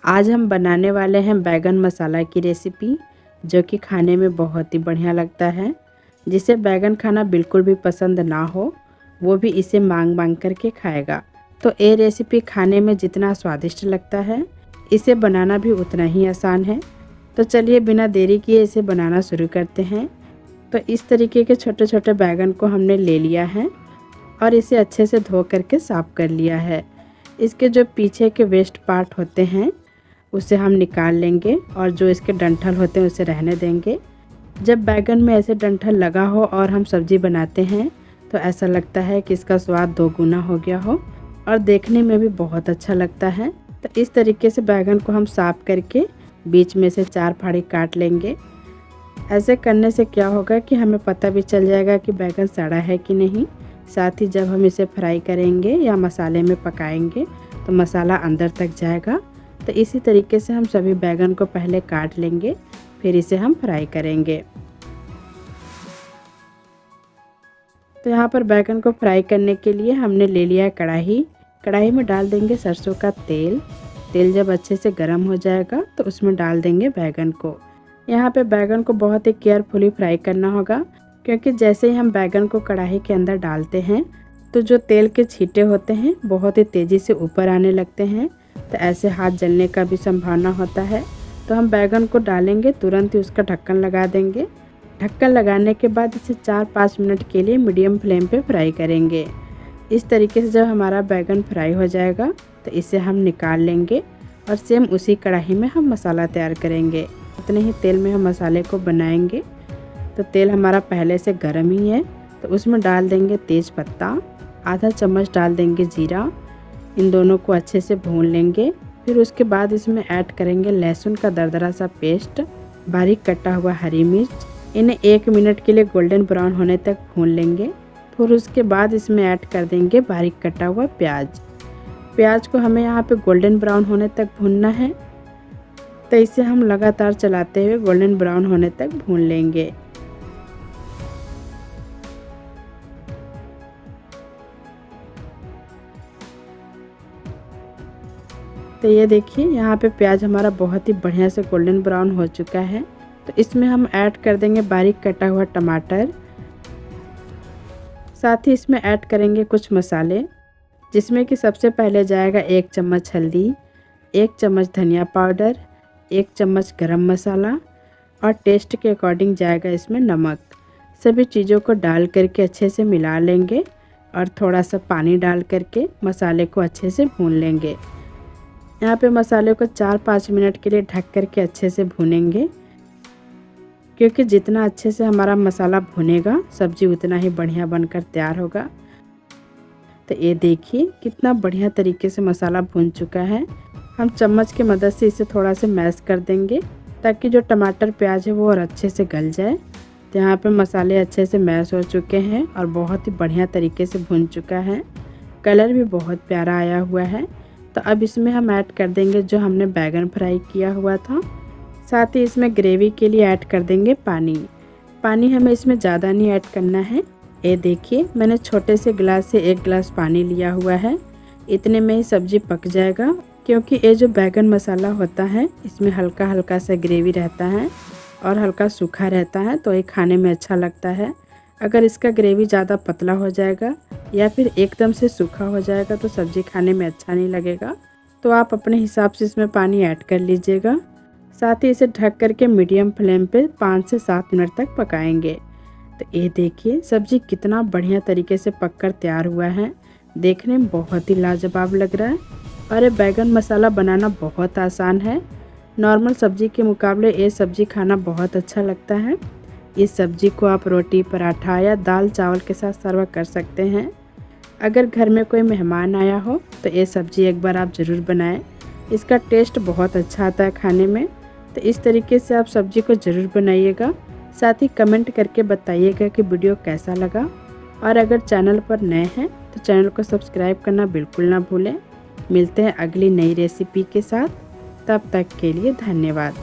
आज हम बनाने वाले हैं बैगन मसाला की रेसिपी, जो कि खाने में बहुत ही बढ़िया लगता है। जिसे बैगन खाना बिल्कुल भी पसंद ना हो, वो भी इसे मांग मांग करके खाएगा। तो ये रेसिपी खाने में जितना स्वादिष्ट लगता है, इसे बनाना भी उतना ही आसान है। तो चलिए बिना देरी किए इसे बनाना शुरू करते हैं। तो इस तरीके के छोटे छोटे बैगन को हमने ले लिया है और इसे अच्छे से धो करके साफ़ कर लिया है। इसके जो पीछे के वेस्ट पार्ट होते हैं उसे हम निकाल लेंगे और जो इसके डंठल होते हैं उसे रहने देंगे। जब बैगन में ऐसे डंठल लगा हो और हम सब्ज़ी बनाते हैं तो ऐसा लगता है कि इसका स्वाद दोगुना हो गया हो और देखने में भी बहुत अच्छा लगता है। तो इस तरीके से बैगन को हम साफ़ करके बीच में से 4 फाड़ी काट लेंगे। ऐसे करने से क्या होगा कि हमें पता भी चल जाएगा कि बैगन सड़ा है कि नहीं। साथ ही जब हम इसे फ्राई करेंगे या मसाले में पकाएंगे तो मसाला अंदर तक जाएगा। तो इसी तरीके से हम सभी बैगन को पहले काट लेंगे, फिर इसे हम फ्राई करेंगे। तो यहाँ पर बैगन को फ्राई करने के लिए हमने ले लिया है कढ़ाई। कढ़ाई में डाल देंगे सरसों का तेल। तेल जब अच्छे से गर्म हो जाएगा तो उसमें डाल देंगे बैगन को। यहाँ पे बैगन को बहुत ही केयरफुली फ्राई करना होगा, क्योंकि जैसे ही हम बैगन को कढ़ाई के अंदर डालते हैं तो जो तेल के छींटे होते हैं बहुत ही तेज़ी से ऊपर आने लगते हैं। तो ऐसे हाथ जलने का भी संभावना होता है। तो हम बैगन को डालेंगे, तुरंत ही उसका ढक्कन लगा देंगे। ढक्कन लगाने के बाद इसे 4-5 मिनट के लिए मीडियम फ्लेम पे फ्राई करेंगे। इस तरीके से जब हमारा बैगन फ्राई हो जाएगा तो इसे हम निकाल लेंगे और सेम उसी कढ़ाई में हम मसाला तैयार करेंगे। उतने ही तेल में हम मसाले को बनाएंगे। तो तेल हमारा पहले से गर्म ही है, तो उसमें डाल देंगे तेज़ पत्ता, आधा चम्मच डाल देंगे जीरा। इन दोनों को अच्छे से भून लेंगे। फिर उसके बाद इसमें ऐड करेंगे लहसुन का दरदरा सा पेस्ट, बारीक कटा हुआ हरी मिर्च। इन्हें 1 मिनट के लिए गोल्डन ब्राउन होने तक भून लेंगे। फिर उसके बाद इसमें ऐड कर देंगे बारीक कटा हुआ प्याज। प्याज को हमें यहाँ पे गोल्डन ब्राउन होने तक भूनना है। तो इसे हम लगातार चलाते हुए गोल्डन ब्राउन होने तक भून लेंगे। तो ये देखिए यहाँ पे प्याज हमारा बहुत ही बढ़िया से गोल्डन ब्राउन हो चुका है। तो इसमें हम ऐड कर देंगे बारीक कटा हुआ टमाटर। साथ ही इसमें ऐड करेंगे कुछ मसाले, जिसमें कि सबसे पहले जाएगा 1 चम्मच हल्दी, 1 चम्मच धनिया पाउडर, 1 चम्मच गरम मसाला और टेस्ट के अकॉर्डिंग जाएगा इसमें नमक। सभी चीज़ों को डाल करके अच्छे से मिला लेंगे और थोड़ा सा पानी डाल करके मसाले को अच्छे से भून लेंगे। यहाँ पे मसाले को 4-5 मिनट के लिए ढक करके अच्छे से भूनेंगे, क्योंकि जितना अच्छे से हमारा मसाला भुनेगा सब्जी उतना ही बढ़िया बनकर तैयार होगा। तो ये देखिए कितना बढ़िया तरीके से मसाला भून चुका है। हम चम्मच की मदद से इसे थोड़ा सा मैश कर देंगे, ताकि जो टमाटर प्याज है वो और अच्छे से गल जाए। तो यहाँ पे मसाले अच्छे से मैश हो चुके हैं और बहुत ही बढ़िया तरीके से भुन चुका है। कलर भी बहुत प्यारा आया हुआ है। तो अब इसमें हम ऐड कर देंगे जो हमने बैगन फ्राई किया हुआ था। साथ ही इसमें ग्रेवी के लिए ऐड कर देंगे पानी। पानी हमें इसमें ज़्यादा नहीं ऐड करना है। ये देखिए मैंने छोटे से गिलास से 1 गिलास पानी लिया हुआ है। इतने में ही सब्ज़ी पक जाएगा, क्योंकि ये जो बैगन मसाला होता है इसमें हल्का हल्का सा ग्रेवी रहता है और हल्का सूखा रहता है, तो ये खाने में अच्छा लगता है। अगर इसका ग्रेवी ज़्यादा पतला हो जाएगा या फिर एकदम से सूखा हो जाएगा तो सब्ज़ी खाने में अच्छा नहीं लगेगा। तो आप अपने हिसाब से इसमें पानी ऐड कर लीजिएगा। साथ ही इसे ढक करके मीडियम फ्लेम पे 5 से 7 मिनट तक पकाएंगे। तो ये देखिए सब्ज़ी कितना बढ़िया तरीके से पककर तैयार हुआ है। देखने में बहुत ही लाजवाब लग रहा है और ये बैगन मसाला बनाना बहुत आसान है। नॉर्मल सब्ज़ी के मुकाबले ये सब्ज़ी खाना बहुत अच्छा लगता है। इस सब्ज़ी को आप रोटी, पराठा या दाल चावल के साथ सर्व कर सकते हैं। अगर घर में कोई मेहमान आया हो तो ये सब्ज़ी एक बार आप ज़रूर बनाएं। इसका टेस्ट बहुत अच्छा आता है खाने में। तो इस तरीके से आप सब्ज़ी को ज़रूर बनाइएगा। साथ ही कमेंट करके बताइएगा कि वीडियो कैसा लगा। और अगर चैनल पर नए हैं तो चैनल को सब्सक्राइब करना बिल्कुल ना भूलें। मिलते हैं अगली नई रेसिपी के साथ। तब तक के लिए धन्यवाद।